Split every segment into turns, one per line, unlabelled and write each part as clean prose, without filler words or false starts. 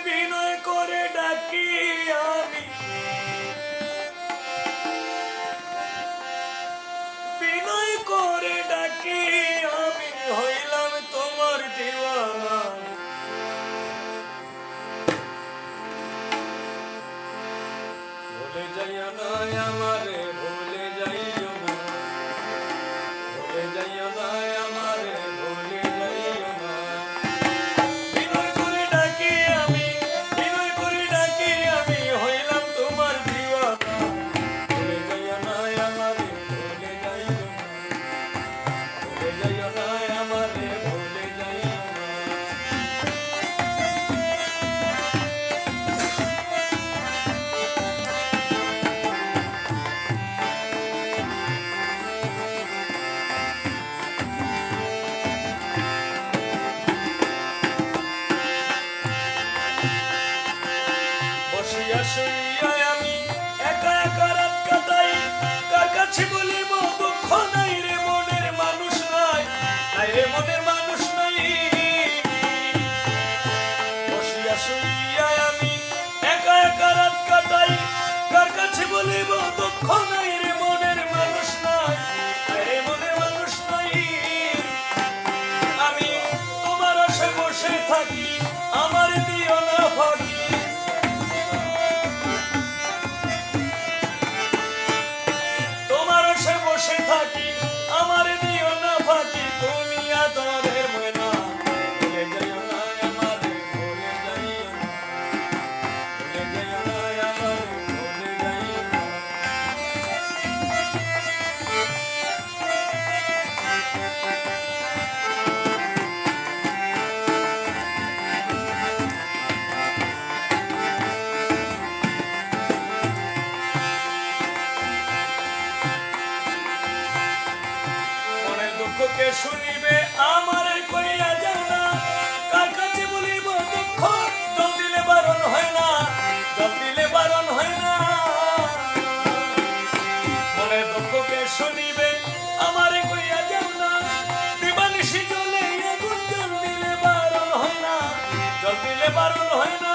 বিনয় করে ডাকি আমি, বিনয় করে ডাকি আমি হইলাম তোমার দিওয়ানা। ভুলে যাইও না আমারে, ভুলে যাইও না, ভুলে যাইও না আমারে, ভুলে যাইও না। বিনয় করে ডাকি আমি, বিনয় করে ডাকি আমি হইলাম তোমার দিওয়ানা। ভুলে যাইও না আমারে, ভুলে যাইও না, ভুলে যাইও না আমারে, ভুলে যাইও না। বসিয়া শুইয়া আমি একা একা রাত কাটাই, কার কাছে বলিব দুঃখ নাই রে মনের মানুষ নাই, নাই রে মনের মানুষ নাই। বসিয়া শুইয়া আমি একা একা রাত কাটাই, কার কাছে বলিব দুঃখ নাই রে মনের মানুষ নাই, নাই রে মনের মানুষ নাই। আমি তোমার আশায় বসে থাকি, আমার দিও না ফাঁকি। বসে থাকি, আমার দিও না ফাঁকি, তুমি আদরের ময়না। ভুলে যাইও না আমারে, ভুলে যাইও না, ভুলে যাইও না আমারে, ভুলে যাইও না। দুঃখকে শুনিবে আমারে কইয়া যাও না, কার কাছে বলিব দুঃখ, জল দিলে বারণ হয় না, জল দিলে বারণ হয় না। মনে দুঃখকে শুনিবে আমারে কইয়া যাও না, দিবানিশি জলে আগুন, জল দিলে বারণ হয় না, জল দিলে বারণ হয় না।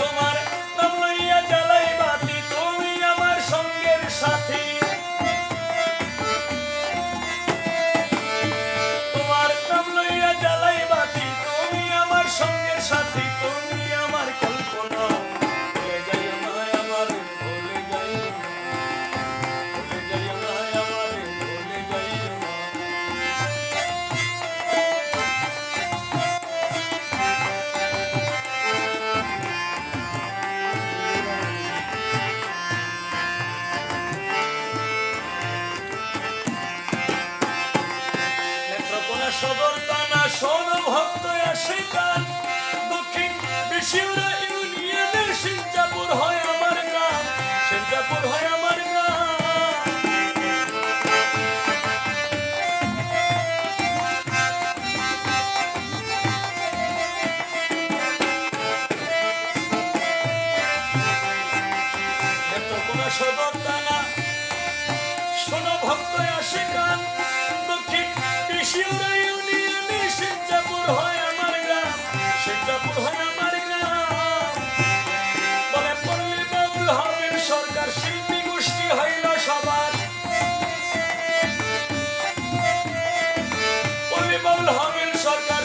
তোমার নাম লইয়া জ্বালাই বাতি, তুমি আমার সঙ্গের সাথী। সঙ্গের সাথী তুমি আমার কল্পনা। ভুলে যাইও না আমারে, ভুলে যাইও না, ভুলে যাইও না আমারে, ভুলে যাইও না। নেত্রকোনা সদর থানা শোনো ভক্ত আসে গান, দক্ষিণ বিশিউরা ইউনিয়নের সিঞ্জাপুর হয় আমার গ্রাম, সিঞ্জাপুর হয় আমার গ্রাম। নেত্রকোনা সদর থানা শোনো ভক্ত আসে গান, দক্ষিণ বিশিউরা ইউনিয়নের সিঞ্জাপুর হয় আমার গ্রাম, সিঞ্জাপুর হয় আমার গ্রাম। বলে পল্লী বাউল হামিদ সরকার শিল্পী গোষ্ঠী হইল সবার, পল্লী বাউল হামিদ সরকার